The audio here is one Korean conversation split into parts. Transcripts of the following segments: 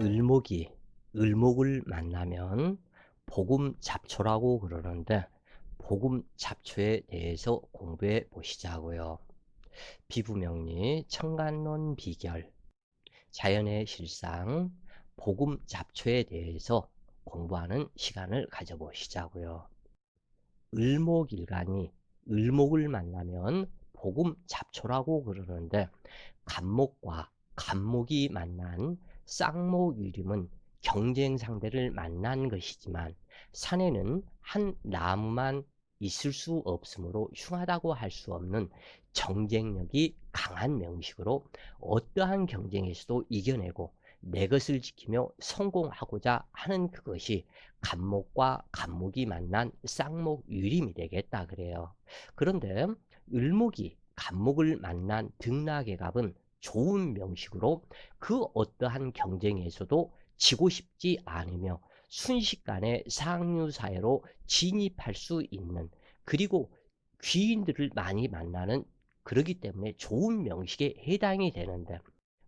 을목이 을목을 만나면 복음 잡초라고 그러는데 복음 잡초에 대해서 공부해 보시자고요. 비부명리, 청간론 비결, 자연의 실상, 복음 잡초에 대해서 공부하는 시간을 가져보시자고요. 을목일간이 을목을 만나면 복음 잡초라고 그러는데 간목과 간목이 만난 쌍목유림은 경쟁 상대를 만난 것이지만 산에는 한 나무만 있을 수 없으므로 흉하다고 할 수 없는 정쟁력이 강한 명식으로 어떠한 경쟁에서도 이겨내고 내 것을 지키며 성공하고자 하는 그것이 간목과 간목이 만난 쌍목유림이 되겠다 그래요. 그런데 을목이 간목을 만난 등락의 갑은 좋은 명식으로 그 어떠한 경쟁에서도 지고 싶지 않으며 순식간에 상류사회로 진입할 수 있는, 그리고 귀인들을 많이 만나는, 그러기 때문에 좋은 명식에 해당이 되는데,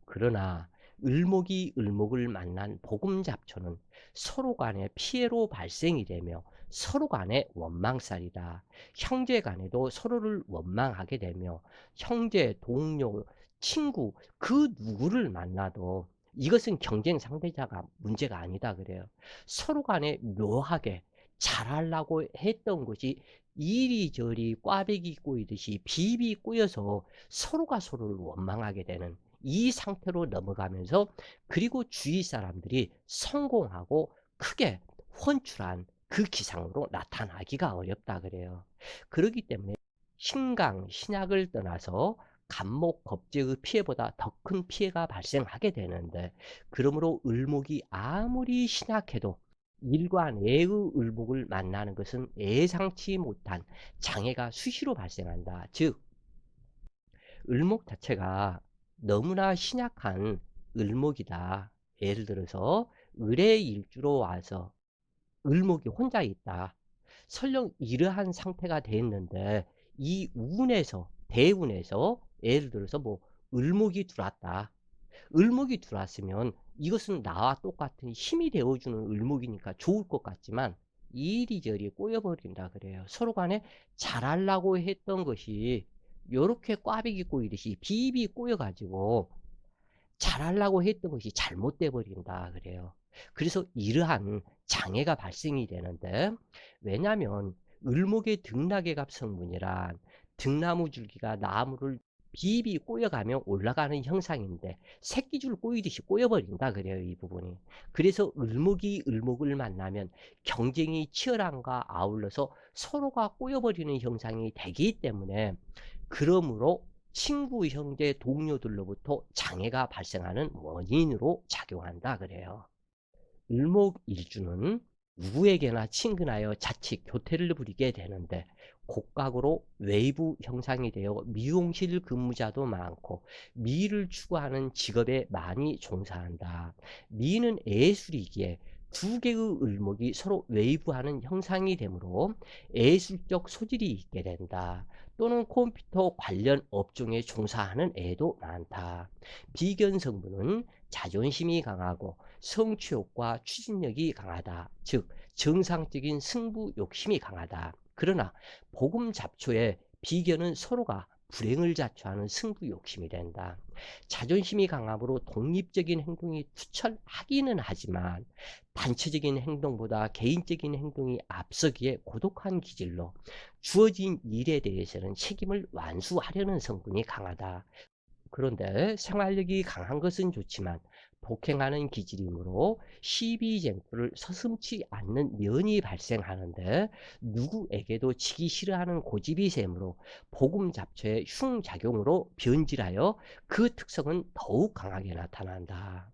그러나 을목이 을목을 만난 복음잡초는 서로 간에 피해로 발생이 되며 서로 간에 원망살이다. 형제 간에도 서로를 원망하게 되며 형제, 동료, 친구 그 누구를 만나도 이것은 경쟁 상대자가 문제가 아니다 그래요. 서로 간에 묘하게 잘하려고 했던 것이 이리저리 꽈배기 꼬이듯이 비비 꼬여서 서로가 서로를 원망하게 되는 이 상태로 넘어가면서, 그리고 주위 사람들이 성공하고 크게 혼출한 그 기상으로 나타나기가 어렵다 그래요. 그렇기 때문에 신강, 신약을 떠나서 간목, 겁제의 피해보다 더 큰 피해가 발생하게 되는데, 그러므로 을목이 아무리 신약해도 일과 내의 을목을 만나는 것은 예상치 못한 장애가 수시로 발생한다. 즉 을목 자체가 너무나 신약한 을목이다. 예를 들어서 을의 일주로 와서 을목이 혼자 있다. 설령 이러한 상태가 됐는데 이 운에서, 대운에서 예를 들어서 뭐 을목이 들어왔다. 을목이 들어왔으면 이것은 나와 똑같은 힘이 되어주는 을목이니까 좋을 것 같지만 이리저리 꼬여버린다 그래요. 서로 간에 잘하려고 했던 것이 요렇게 꽈배기 꼬이듯이 비비 꼬여가지고 잘하려고 했던 것이 잘못돼 버린다 그래요. 그래서 이러한 장애가 발생이 되는데, 왜냐하면 을목의 등락의 갑 성분이란 등나무 줄기가 나무를 비비 꼬여가며 올라가는 형상인데 새끼줄 꼬이듯이 꼬여버린다 그래요, 이 부분이. 그래서 을목이 을목을 만나면 경쟁이 치열함과 아울러서 서로가 꼬여버리는 형상이 되기 때문에, 그러므로 친구, 형제, 동료들로부터 장애가 발생하는 원인으로 작용한다 그래요. 을목일주는 누구에게나 친근하여 자칫 교태를 부리게 되는데 곡각으로 외부 형상이 되어 미용실 근무자도 많고 미를 추구하는 직업에 많이 종사한다. 미는 예술이기에 두 개의 을목이 서로 외부하는 형상이 되므로 예술적 소질이 있게 된다. 또는 컴퓨터 관련 업종에 종사하는 애도 많다. 비견 성분은 자존심이 강하고 성취욕과 추진력이 강하다. 즉 정상적인 승부 욕심이 강하다. 그러나 복음 잡초의 비견은 서로가 불행을 자초하는 승부 욕심이 된다. 자존심이 강함으로 독립적인 행동이 투철하기는 하지만 단체적인 행동보다 개인적인 행동이 앞서기에 고독한 기질로 주어진 일에 대해서는 책임을 완수하려는 성분이 강하다. 그런데 생활력이 강한 것은 좋지만 독행하는 기질이므로 시비쟁투를 서슴지 않는 면이 발생하는데, 누구에게도 지기 싫어하는 고집이 세므로 복음 잡초의 흉작용으로 변질하여 그 특성은 더욱 강하게 나타난다.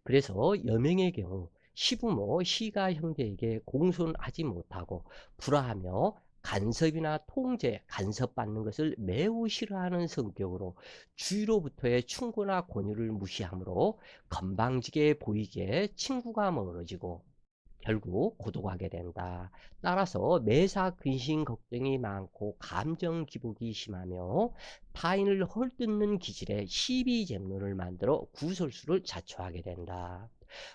그래서 여명의 경우 시부모, 시가 형제에게 공손하지 못하고 불화하며 간섭이나 통제, 간섭받는 것을 매우 싫어하는 성격으로 주위로부터의 충고나 권유를 무시하므로 건방지게 보이기에 친구가 멀어지고 결국 고독하게 된다. 따라서 매사 근심 걱정이 많고 감정 기복이 심하며 타인을 헐뜯는 기질의 시비쟁론을 만들어 구설수를 자초하게 된다.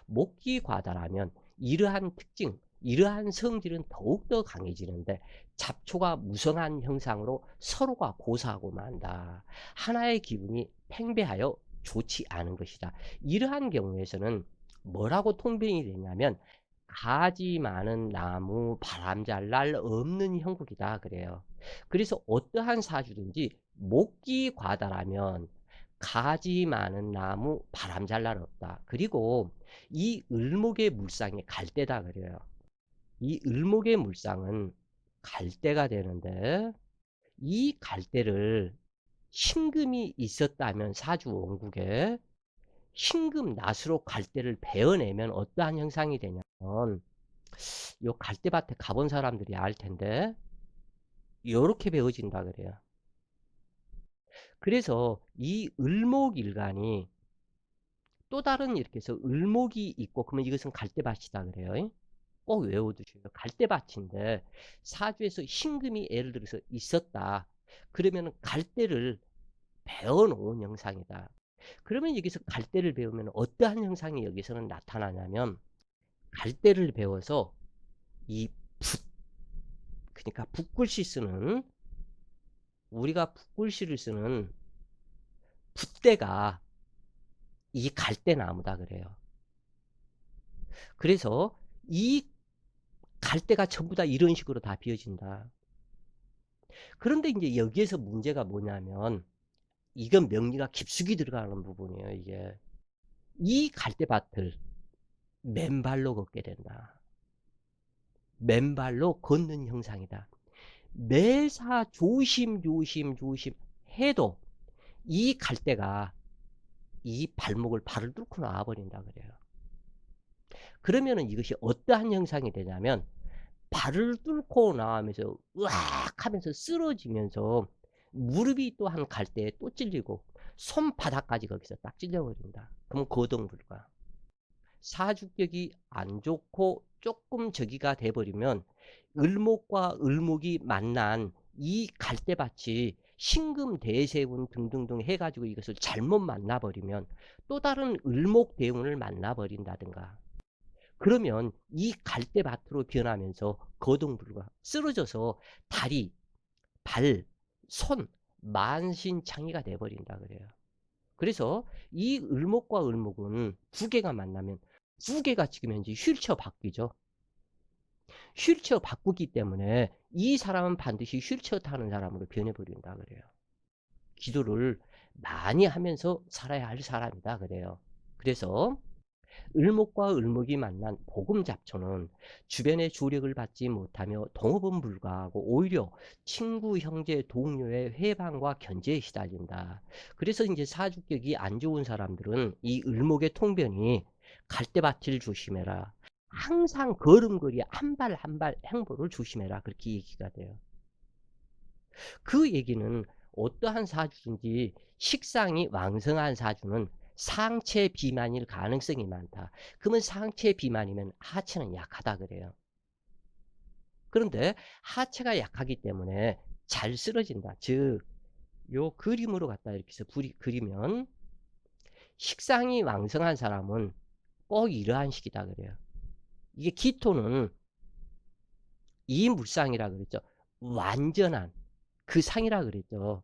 목기 과다라면 이러한 특징, 이러한 성질은 더욱더 강해지는데 잡초가 무성한 형상으로 서로가 고사하고 만다. 하나의 기운이 팽배하여 좋지 않은 것이다. 이러한 경우에서는 뭐라고 통변이 되냐면 가지 많은 나무 바람잘 날 없는 형국이다 그래요. 그래서 어떠한 사주든지 목기 과다라면 가지 많은 나무 바람잘 날 없다. 그리고 이 을목의 물상이 갈대다 그래요. 이 을목의 물상은 갈대가 되는데 이 갈대를 신금이 있었다면 사주 원국에 신금 낫으로 갈대를 베어내면 어떠한 형상이 되냐면 요 갈대밭에 가본 사람들이 알 텐데 요렇게 베어진다 그래요. 그래서 이 을목일간이 또 다른 이렇게 해서 을목이 있고 그러면 이것은 갈대밭이다 그래요. 꼭 외워두셔요. 갈대밭인데 사주에서 신금이 예를 들어서 있었다. 그러면 갈대를 베어놓은 형상이다. 그러면 여기서 갈대를 배우면 어떠한 형상이 여기서는 나타나냐면 갈대를 배워서 이 붓, 그러니까 붓글씨 쓰는 우리가 붓글씨를 쓰는 붓대가 이 갈대나무다 그래요. 그래서 이 갈대가 전부 다 이런 식으로 다 비어진다. 그런데 이제 여기에서 문제가 뭐냐면 이건 명리가 깊숙이 들어가는 부분이에요. 이게 이 갈대밭을 맨발로 걷게 된다. 맨발로 걷는 형상이다. 매사 조심 해도 이 갈대가 이 발을 뚫고 나와버린다 그래요. 그러면은 이것이 어떠한 형상이 되냐면 발을 뚫고 나오면서 으악 하면서 쓰러지면서 무릎이 또 한 갈대에 또 찔리고 손바닥까지 거기서 딱 찔려버린다. 그럼 거동불가. 사주격이 안 좋고 조금 저기가 돼버리면 을목과 을목이 만난 이 갈대밭이 신금 대세운 등등등 해가지고 이것을 잘못 만나버리면 또 다른 을목 대운을 만나버린다든가 그러면 이 갈대밭으로 변하면서 거동불가 쓰러져서 다리, 발, 손 만신창이가 돼버린다 그래요. 그래서 이 을목과 을목은 두 개가 만나면 두 개가 지금 현재 휠체어 바뀌죠. 휠체어 바꾸기 때문에 이 사람은 반드시 휠체어 타는 사람으로 변해버린다 그래요. 기도를 많이 하면서 살아야 할 사람이다 그래요. 그래서 을목과 을목이 만난 복음잡초는 주변의 조력을 받지 못하며 동업은 불가하고 오히려 친구, 형제, 동료의 회방과 견제에 시달린다. 그래서 이제 사주격이 안 좋은 사람들은 이 을목의 통변이 갈대밭을 조심해라. 항상 걸음걸이 한 발 한 발 행보를 조심해라. 그렇게 얘기가 돼요. 그 얘기는 어떠한 사주든지 식상이 왕성한 사주는 상체 비만일 가능성이 많다. 그러면 상체 비만이면 하체는 약하다 그래요. 그런데 하체가 약하기 때문에 잘 쓰러진다. 즉, 요 그림으로 갖다 이렇게 해서 그리면 식상이 왕성한 사람은 꼭 이러한 식이다 그래요. 이게 기토는 이 물상이라 그랬죠. 완전한 그 상이라 그랬죠.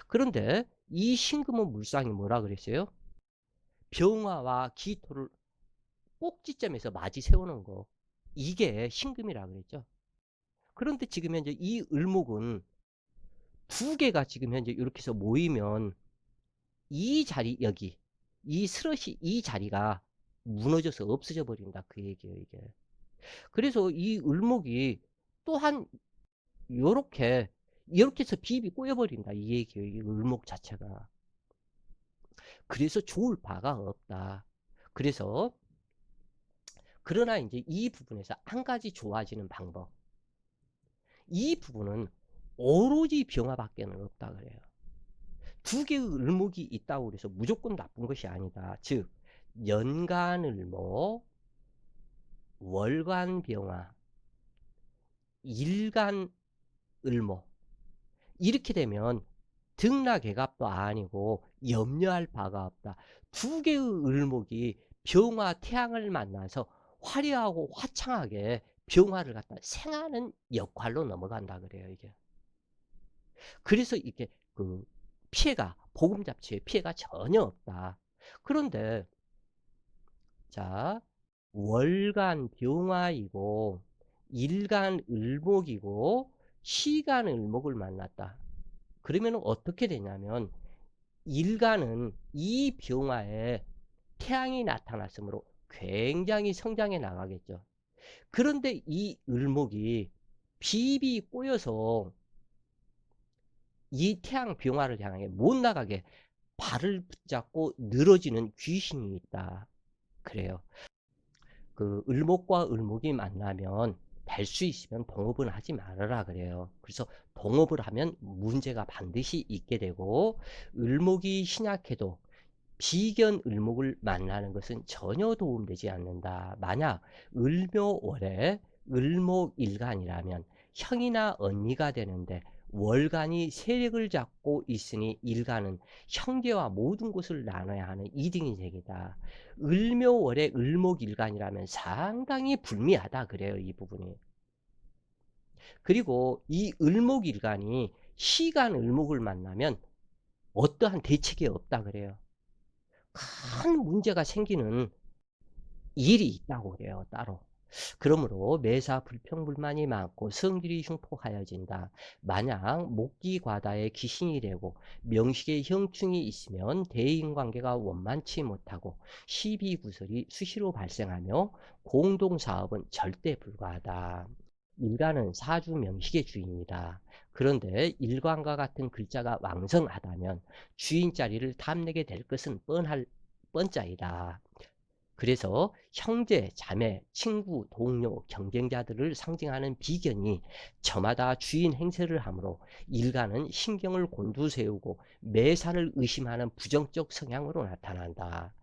그런데 이 신금은 물상이 뭐라 그랬어요? 병화와 기토를 꼭지점에서 맞이 세우는 거. 이게 신금이라 그랬죠. 그런데 지금 현재 이 을목은 두 개가 지금 현재 이렇게 해서 모이면 이 자리 여기 이 스럿이 이 자리가 무너져서 없어져 버린다 그 얘기예요 이게. 그래서 이 을목이 또한 요렇게 이렇게 해서 비입이 꼬여버린다 이 얘기예요 이 을목 자체가. 그래서 좋을 바가 없다. 그래서 그러나 이제 이 부분에서 한 가지 좋아지는 방법. 이 부분은 오로지 병화밖에는 없다 그래요. 두 개의 을목이 있다고 그래서 무조건 나쁜 것이 아니다. 즉 연간을목, 월간병화, 일간을목 이렇게 되면 등락개갑도 아니고 염려할 바가 없다. 두 개의 을목이 병화 태양을 만나서 화려하고 화창하게 병화를 갖다 생하는 역할로 넘어간다 그래요, 이게. 그래서 이게 그 피해가, 복음 잡취에 피해가 전혀 없다. 그런데 자, 월간 병화이고 일간 을목이고 시간 을목을 만났다. 그러면 어떻게 되냐면 일간은 이 병화에 태양이 나타났으므로 굉장히 성장해 나가겠죠. 그런데 이 을목이 비비 꼬여서 이 태양 병화를 향해 못 나가게 발을 붙잡고 늘어지는 귀신이 있다. 그래요. 그 을목과 을목이 만나면 될 수 있으면 동업은 하지 말아라 그래요. 그래서 동업을 하면 문제가 반드시 있게 되고, 을목이 신약해도 비견 을목을 만나는 것은 전혀 도움되지 않는다. 만약 을묘월에 을목일간이라면 형이나 언니가 되는데 월간이 세력을 잡고 있으니 일간은 형제와 모든 것을 나눠야 하는 이등인색이다. 을묘월에 을목일간이라면 상당히 불미하다 그래요, 이 부분이. 그리고 이 을목일간이 시간 을목을 만나면 어떠한 대책이 없다 그래요. 큰 문제가 생기는 일이 있다고 그래요, 따로. 그러므로 매사 불평불만이 많고 성질이 흉폭하여진다. 만약 목기과다에 귀신이 되고 명식에 형충이 있으면 대인관계가 원만치 못하고 시비구설이 수시로 발생하며 공동사업은 절대 불가하다. 일간은 사주 명식의 주인이다. 그런데 일관과 같은 글자가 왕성하다면 주인 자리를 탐내게 될 것은 뻔짜이다. 그래서 형제, 자매, 친구, 동료, 경쟁자들을 상징하는 비견이 저마다 주인 행세를 하므로 일간은 신경을 곤두세우고 매사를 의심하는 부정적 성향으로 나타난다.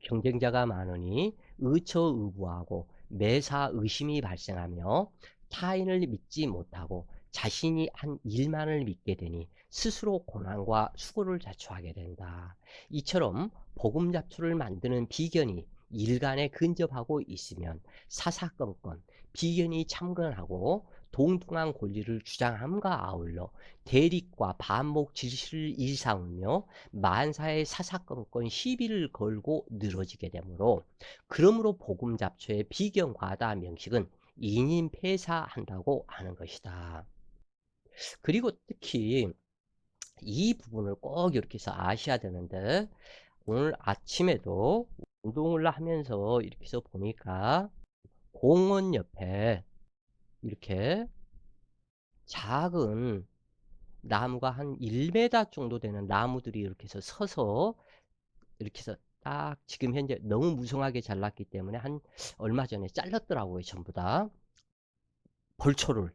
경쟁자가 많으니 의처의부하고 매사 의심이 발생하며 타인을 믿지 못하고 자신이 한 일만을 믿게 되니 스스로 고난과 수고를 자초하게 된다. 이처럼 복음 잡초를 만드는 비견이 일간에 근접하고 있으면 사사건건 비견이 참건하고 동등한 권리를 주장함과 아울러 대립과 반목 질시를 일삼으며 만사의 사사건건 시비를 걸고 늘어지게 되므로, 그러므로 복음 잡초의 비견 과다 명식은 인인폐사한다고 하는 것이다. 그리고 특히 이 부분을 꼭 이렇게 해서 아셔야 되는데, 오늘 아침에도 운동을 하면서 이렇게 해서 보니까 공원 옆에 이렇게 작은 나무가 한 1m 정도 되는 나무들이 이렇게 해서 서서 이렇게 해서 딱 지금 현재 너무 무성하게 잘랐기 때문에 한 얼마 전에 잘랐더라고요, 전부 다. 벌초를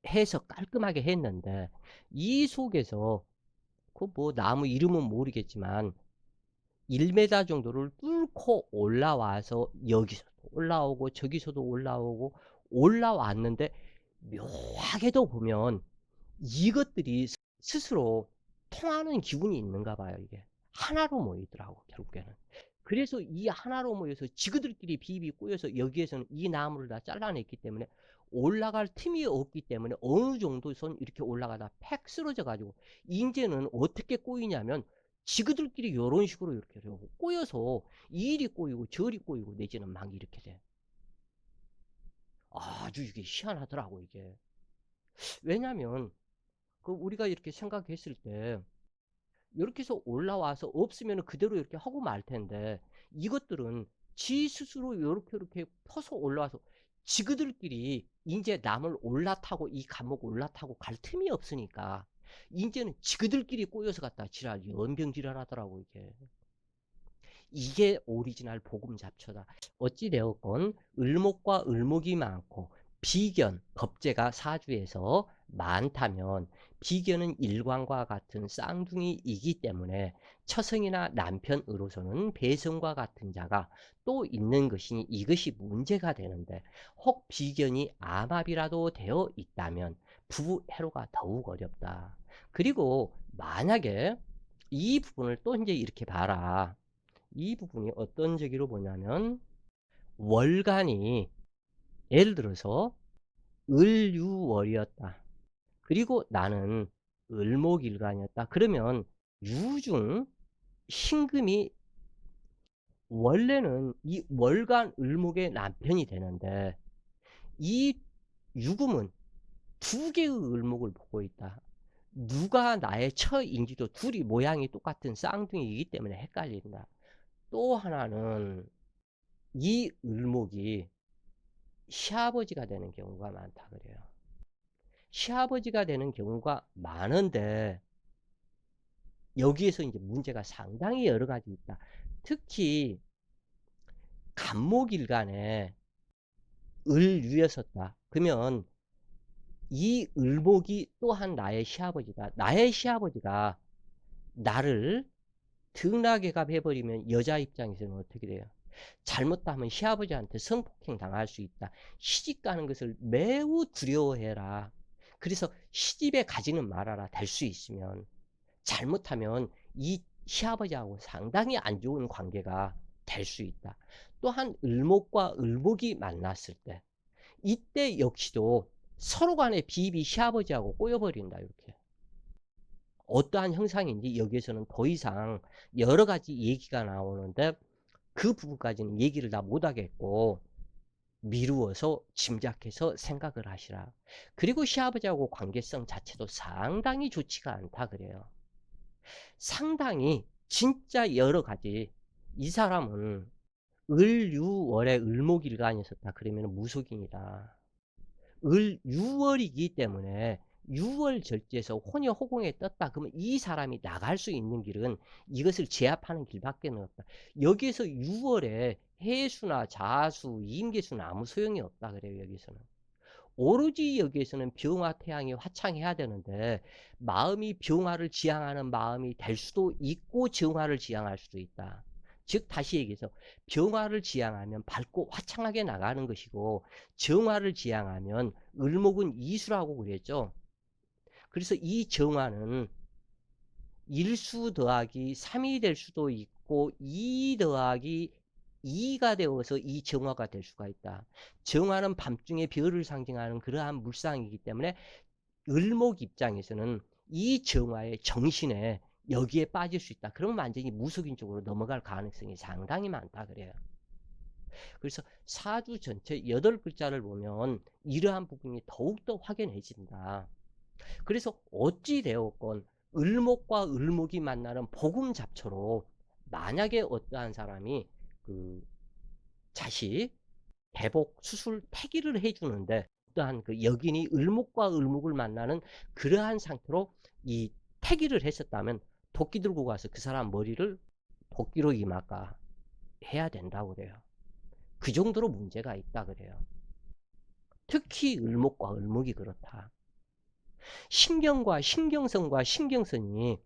해서 깔끔하게 했는데, 이 속에서 그 뭐 나무 이름은 모르겠지만 1m 정도를 뚫고 올라와서 여기서도 올라오고 저기서도 올라오고 올라왔는데, 묘하게도 보면 이것들이 스스로 통하는 기운이 있는가 봐요, 이게. 하나로 모이더라고, 결국에는. 그래서 이 하나로 모여서 지그들끼리 비비 꼬여서 여기에서는 이 나무를 다 잘라냈기 때문에 올라갈 틈이 없기 때문에 어느 정도 선 이렇게 올라가다 팩 쓰러져 가지고, 이제는 어떻게 꼬이냐면 지그들끼리 이런 식으로 이렇게 꼬여서 이리 꼬이고 저리 꼬이고 내지는 막 이렇게 돼. 아주 이게 희한하더라고, 이게. 왜냐면 그 우리가 이렇게 생각했을 때 이렇게 해서 올라와서 없으면 그대로 이렇게 하고 말 텐데, 이것들은 지 스스로 이렇게 퍼서 올라와서 지그들끼리 이제 남을 올라타고 이 감옥 올라타고 갈 틈이 없으니까 이제는 지그들끼리 꼬여서 갖다 지랄 연병지랄 하더라고, 이게 오리지널 복음 잡초다. 어찌되었건 을목과 을목이 많고 비견, 겁재가 사주에서 많다면 비견은 일관과 같은 쌍둥이이기 때문에 처성이나 남편으로서는 배성과 같은 자가 또 있는 것이니 이것이 문제가 되는데, 혹 비견이 암합이라도 되어 있다면 부부 해로가 더욱 어렵다. 그리고 만약에 이 부분을 또 이제 이렇게 봐라. 이 부분이 어떤 저기로 보냐면 월간이 예를 들어서 을유월이었다. 그리고 나는 을목일간이었다. 그러면 유중 신금이 원래는 이 월간 을목의 남편이 되는데 이 유금은 두 개의 을목을 보고 있다. 누가 나의 처인지도 둘이 모양이 똑같은 쌍둥이이기 때문에 헷갈린다. 또 하나는 이 을목이 시아버지가 되는 경우가 많다 그래요. 시아버지가 되는 경우가 많은데 여기에서 이제 문제가 상당히 여러 가지 있다. 특히 간목일간에 을유였었다. 그러면 이 을목이 또한 나의 시아버지다. 나의 시아버지가 나를 등락외갑 해버리면 여자 입장에서는 어떻게 돼요? 잘못하면 시아버지한테 성폭행 당할 수 있다. 시집 가는 것을 매우 두려워해라. 그래서 시집에 가지는 말아라. 될 수 있으면. 잘못하면 이 시아버지하고 상당히 안 좋은 관계가 될 수 있다. 또한 을목과 을목이 만났을 때 이때 역시도 서로 간의 비입이 시아버지하고 꼬여버린다. 이렇게. 어떠한 형상인지 여기에서는 더 이상 여러 가지 얘기가 나오는데 그 부분까지는 얘기를 다 못하겠고 미루어서 짐작해서 생각을 하시라. 그리고 시아버지하고 관계성 자체도 상당히 좋지가 않다 그래요. 상당히 진짜 여러 가지. 이 사람은 을유월에 을목일간이었다 그러면 무속인이다. 을유월이기 때문에 6월 절제에서 혼여호공에 떴다 그러면 이 사람이 나갈 수 있는 길은 이것을 제압하는 길밖에 없다. 여기에서 6월에 해수나 자수, 임계수는 아무 소용이 없다 그래요. 여기서는 오로지 여기에서는 병화 태양이 화창해야 되는데 마음이 병화를 지향하는 마음이 될 수도 있고 정화를 지향할 수도 있다. 즉 다시 얘기해서 병화를 지향하면 밝고 화창하게 나가는 것이고 정화를 지향하면 을목은 이수라고 그랬죠. 그래서 이 정화는 1수 더하기 3이 될 수도 있고 2 더하기 2가 되어서 이 정화가 될 수가 있다. 정화는 밤중에 별을 상징하는 그러한 물상이기 때문에 을목 입장에서는 이 정화의 정신에 여기에 빠질 수 있다. 그러면 완전히 무속인 쪽으로 넘어갈 가능성이 상당히 많다 그래요. 그래서 사주 전체 8글자를 보면 이러한 부분이 더욱더 확연해진다. 그래서 어찌 되었건 을목과 을목이 만나는 복음 잡초로 만약에 어떠한 사람이 그 자식 대복 수술 폐기를 해주는데 어떠한 그 여긴이 을목과 을목을 만나는 그러한 상태로 이 폐기를 했었다면 도끼 들고 가서 그 사람 머리를 도끼로 이마까 해야 된다고 그래요. 그 정도로 문제가 있다 그래요. 특히 을목과 을목이 그렇다. 신경과 신경성과 신경선이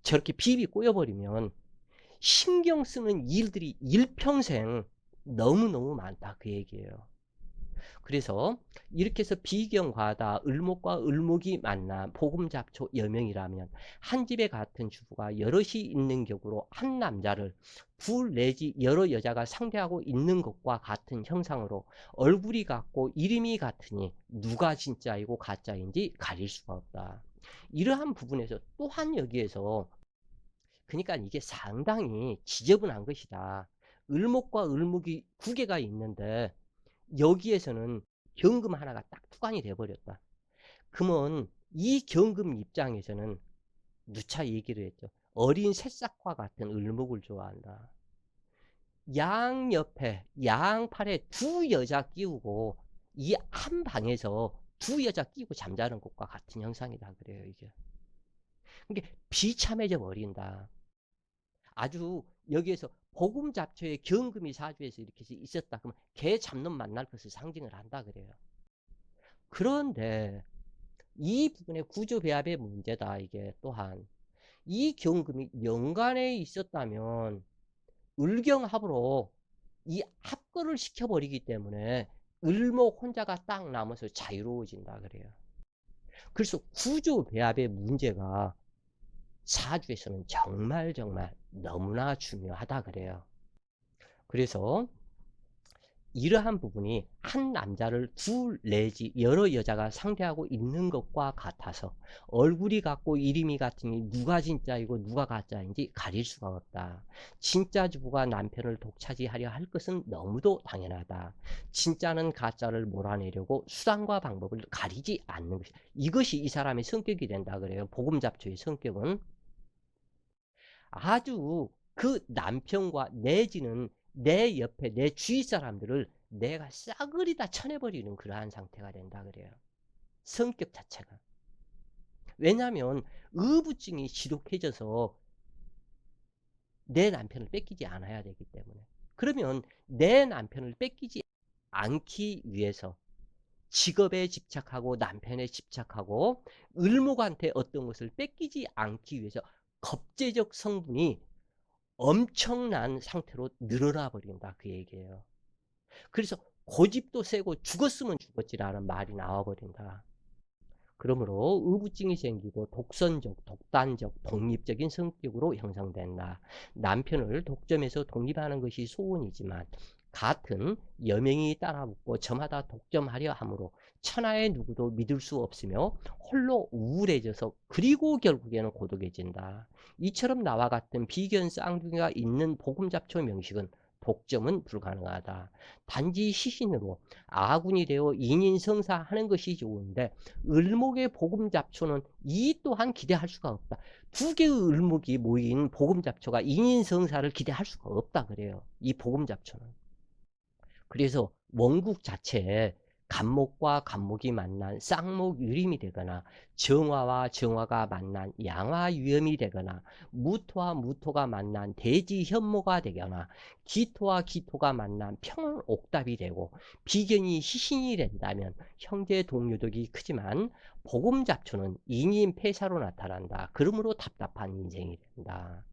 저렇게 비입이 꼬여버리면 신경 쓰는 일들이 일평생 너무너무 많다 그 얘기예요. 그래서 이렇게 해서 비경과다 을목과 을목이 만나 복음잡초 여명이라면 한 집에 같은 주부가 여럿이 있는 격으로 한 남자를 둘 내지 여러 여자가 상대하고 있는 것과 같은 형상으로 얼굴이 같고 이름이 같으니 누가 진짜이고 가짜인지 가릴 수가 없다. 이러한 부분에서 또한 여기에서 그러니까 이게 상당히 지저분한 것이다. 을목과 을목이 두 개가 있는데 여기에서는 경금 하나가 딱 투관이 돼버렸다. 그러면 이 경금 입장에서는 누차 얘기를 했죠. 어린 새싹과 같은 을목을 좋아한다. 양 옆에 양팔에 두 여자 끼우고 이 한 방에서 두 여자 끼고 잠자는 것과 같은 형상이다 그래요 이게. 이게 비참해져 버린다. 아주 여기에서 복음 잡초의 경금이 사주에서 이렇게 있었다 그러면 개 잡놈 만날 것을 상징을 한다 그래요. 그런데 이 부분의 구조 배합의 문제다. 이게 또한 이 경금이 연간에 있었다면 을경합으로 이 합거를 시켜버리기 때문에 을목 혼자가 딱 남아서 자유로워진다 그래요. 그래서 구조 배합의 문제가 사주에서는 정말 너무나 중요하다 그래요. 그래서 이러한 부분이 한 남자를 둘 내지 여러 여자가 상대하고 있는 것과 같아서 얼굴이 같고 이름이 같으니 누가 진짜이고 누가 가짜인지 가릴 수가 없다. 진짜 주부가 남편을 독차지하려 할 것은 너무도 당연하다. 진짜는 가짜를 몰아내려고 수단과 방법을 가리지 않는 것이, 이것이 이 사람의 성격이 된다 그래요. 복음잡초의 성격은 아주 그 남편과 내지는 내 옆에 내 주위 사람들을 내가 싸그리 다 쳐내버리는 그러한 상태가 된다 그래요. 성격 자체가. 왜냐하면 의부증이 지독해져서 내 남편을 뺏기지 않아야 되기 때문에. 그러면 내 남편을 뺏기지 않기 위해서 직업에 집착하고 남편에 집착하고 을목한테 어떤 것을 뺏기지 않기 위해서 겁제적 성분이 엄청난 상태로 늘어나 버린다 그 얘기예요. 그래서 고집도 세고 죽었으면 죽었지라는 말이 나와 버린다. 그러므로 의부증이 생기고 독선적, 독단적, 독립적인 성격으로 형성된다. 남편을 독점해서 독립하는 것이 소원이지만 같은 여명이 따라붙고 저마다 독점하려 하므로 천하의 누구도 믿을 수 없으며 홀로 우울해져서 그리고 결국에는 고독해진다. 이처럼 나와 같은 비견 쌍둥이가 있는 복음잡초 명식은 독점은 불가능하다. 단지 시신으로 아군이 되어 인인성사하는 것이 좋은데 을목의 복음잡초는 이 또한 기대할 수가 없다. 두 개의 을목이 모인 복음잡초가 인인성사를 기대할 수가 없다 그래요. 이 복음잡초는. 그래서 원국 자체에 간목과 간목이 만난 쌍목유림이 되거나 정화와 정화가 만난 양화유염이 되거나 무토와 무토가 만난 대지현모가 되거나 기토와 기토가 만난 평옥답이 되고 비견이 시신이 된다면 형제 동료덕이 크지만 복음잡초는 인인폐사로 나타난다. 그러므로 답답한 인생이 된다.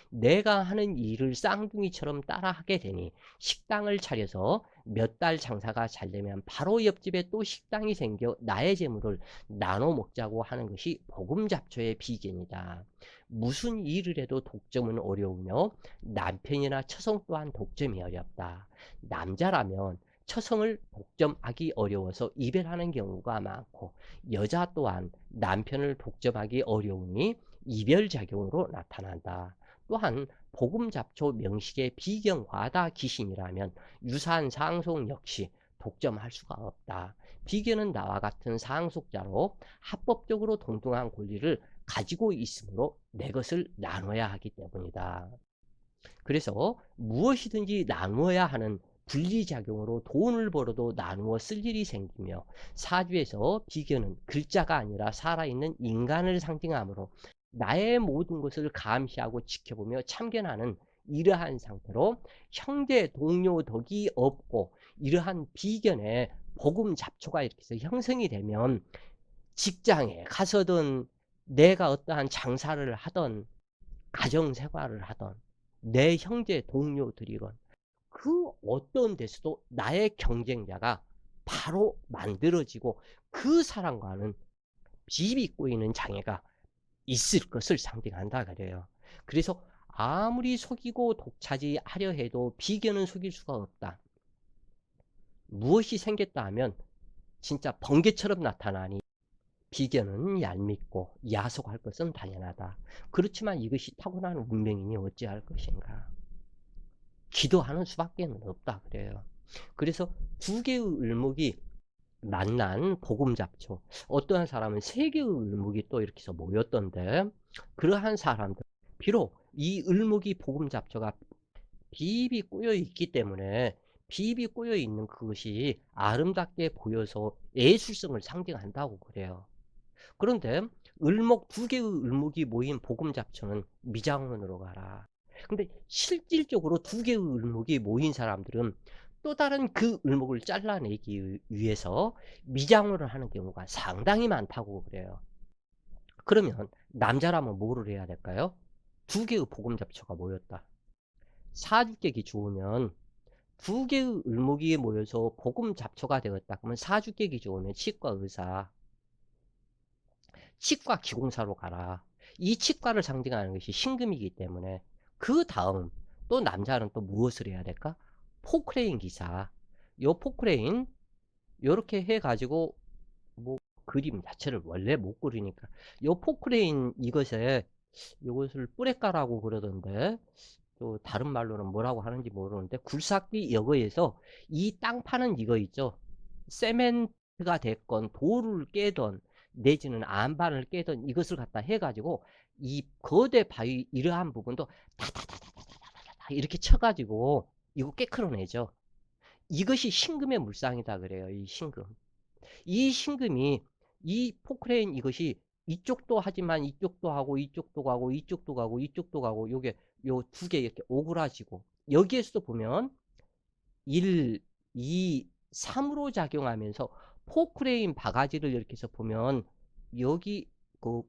내가 하는 일을 쌍둥이처럼 따라하게 되니 식당을 차려서 몇 달 장사가 잘 되면 바로 옆집에 또 식당이 생겨 나의 재물을 나눠 먹자고 하는 것이 복음잡초의 비견이다. 무슨 일을 해도 독점은 어려우며 남편이나 처성 또한 독점이 어렵다. 남자라면 처성을 독점하기 어려워서 이별하는 경우가 많고 여자 또한 남편을 독점하기 어려우니 이별작용으로 나타난다. 또한 복음잡초 명식의 비견과다 기신이라면 유사한 상속 역시 독점할 수가 없다. 비견은 나와 같은 상속자로 합법적으로 동등한 권리를 가지고 있으므로 내 것을 나눠야 하기 때문이다. 그래서 무엇이든지 나누어야 하는 분리작용으로 돈을 벌어도 나누어 쓸 일이 생기며 사주에서 비견은 글자가 아니라 살아있는 인간을 상징하므로 나의 모든 것을 감시하고 지켜보며 참견하는 이러한 상태로 형제 동료 덕이 없고 이러한 비견의 복음 잡초가 이렇게 해서 형성이 되면 직장에 가서든 내가 어떠한 장사를 하던 가정생활을 하던 내 형제 동료들이건 그 어떤 데서도 나의 경쟁자가 바로 만들어지고 그 사람과는 비비 꼬이는 장애가 있을 것을 상징한다 그래요. 그래서 아무리 속이고 독차지하려 해도 비견은 속일 수가 없다. 무엇이 생겼다 하면 진짜 번개처럼 나타나니 비견은 얄밉고 야속할 것은 당연하다. 그렇지만 이것이 타고난 운명이니 어찌할 것인가. 기도하는 수밖에 없다 그래요. 그래서 두 개의 을목이 만난 복음잡초. 어떠한 사람은 세 개의 을목이 또 이렇게 해서 모였던데 그러한 사람들 비록 이 을목이 복음잡초가 비비 꼬여 있기 때문에 비비 꼬여 있는 그것이 아름답게 보여서 예술성을 상징한다고 그래요. 그런데 을목 두 개의 을목이 모인 복음잡초는 미장원으로 가라. 근데 실질적으로 두 개의 을목이 모인 사람들은 또 다른 그 을목을 잘라내기 위해서 미장원을 하는 경우가 상당히 많다고 그래요. 그러면 남자라면 뭐를 해야 될까요? 두 개의 복음잡초가 모였다. 사주격이 좋으면 두 개의 을목이 모여서 복음잡초가 되었다. 그러면 사주격이 좋으면 치과 의사, 치과 기공사로 가라. 이 치과를 상징하는 것이 신금이기 때문에 그 다음 또 남자는 또 무엇을 해야 될까? 포크레인 기사. 요 포크레인 요렇게 해 가지고 뭐 그림 자체를 원래 못 그리니까 요 포크레인 이것에 요것을 뿌레까라고 그러던데 또 다른 말로는 뭐라고 하는지 모르는데 굴삭기 여거에서 이 땅 파는 이거 있죠. 세멘트가 됐건 돌을 깨던 내지는 안반을 깨던 이것을 갖다 해 가지고 이 거대 바위 이러한 부분도 다다다다다다다다 이렇게 쳐 가지고 이거 깨크러내죠. 이것이 신금의 물상이다 그래요. 이 신금. 이 신금이 이 포크레인 이것이 이쪽도 하지만 이쪽도 하고 이쪽도 가고 이쪽도 가고 이쪽도 가고 요게 요 두 개 이렇게 오그라지고 여기에서도 보면 1, 2, 3으로 작용하면서 포크레인 바가지를 이렇게 해서 보면 여기 그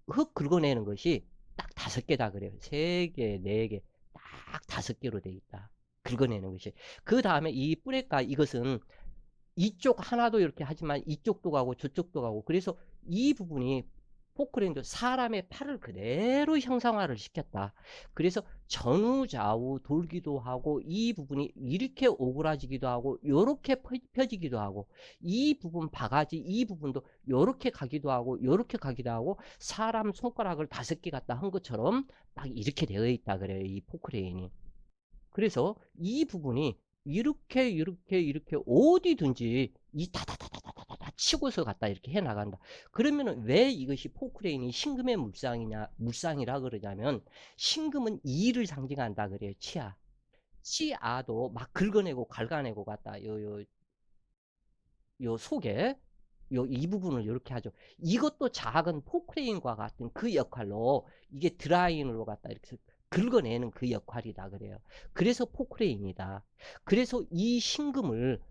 흙 긁어내는 것이 딱 5개다 그래요. 3개, 4개, 딱 5개로 돼 있다. 긁어내는 것이. 그 다음에 이 뿌레까 이것은 이쪽 하나도 이렇게 하지만 이쪽도 가고 저쪽도 가고 그래서 이 부분이 포크레인도 사람의 팔을 그대로 형상화를 시켰다. 그래서 전후좌우 돌기도 하고 이 부분이 이렇게 오그라지기도 하고 요렇게 펴지기도 하고 이 부분 바가지 이 부분도 요렇게 가기도 하고 요렇게 가기도 하고 사람 손가락을 5개 갖다 한 것처럼 딱 이렇게 되어 있다 그래요. 이 포크레인이. 그래서 이 부분이 이렇게 어디든지 이 다다다다다다다 치고서 갖다 이렇게 해 나간다. 그러면은 왜 이것이 포크레인이 신금의 물상이라 그러냐면 신금은 이를 상징한다 그래요. 치아. 치아도 막 긁어내고 갉아내고 갖다 요 속에 이 부분을 이렇게 하죠. 이것도 작은 포크레인과 같은 그 역할로 이게 드라이인으로 갖다 이렇게 긁어내는 그 역할이다 그래요. 그래서 포크레인이다. 그래서 이 신금을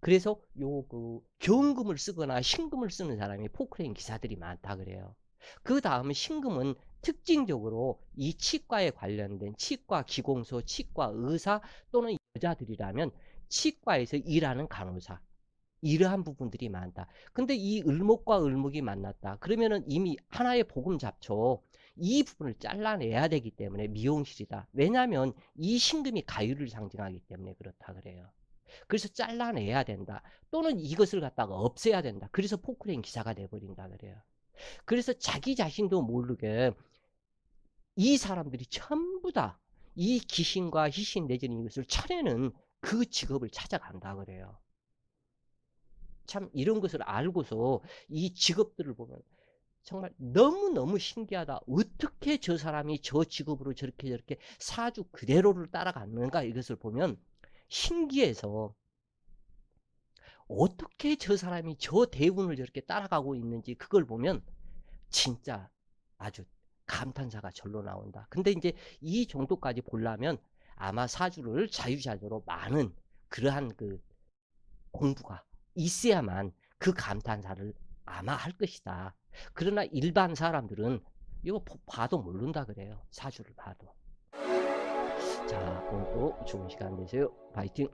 그래서 요 그 경금을 쓰거나 신금을 쓰는 사람이 포크레인 기사들이 많다 그래요. 그 다음에 신금은 특징적으로 이 치과에 관련된 치과 기공소, 치과 의사 또는 여자들이라면 치과에서 일하는 간호사 이러한 부분들이 많다. 근데 이 을목과 을목이 만났다. 그러면은 이미 하나의 복음 잡초 이 부분을 잘라내야 되기 때문에 미용실이다. 왜냐하면 이 신금이 가유를 상징하기 때문에 그렇다 그래요. 그래서 잘라내야 된다. 또는 이것을 갖다가 없애야 된다. 그래서 포크레인 기사가 돼버린다 그래요. 그래서 자기 자신도 모르게 이 사람들이 전부 다 이 귀신과 희신 내지는 이것을 쳐내는 그 직업을 찾아간다 그래요. 참 이런 것을 알고서 이 직업들을 보면 정말 너무너무 신기하다. 어떻게 저 사람이 저 직업으로 저렇게 사주 그대로를 따라가는가 이것을 보면 신기해서 어떻게 저 사람이 저 대운을 저렇게 따라가고 있는지 그걸 보면 진짜 아주 감탄사가 절로 나온다. 근데 이제 이 정도까지 보려면 아마 사주를 자유자재로 많은 그러한 그 공부가 있어야만 그 감탄사를 아마 할 것이다. 그러나 일반 사람들은 이거 봐도 모른다 그래요. 사주를 봐도. 자, 오늘도 좋은 시간 되세요. 파이팅!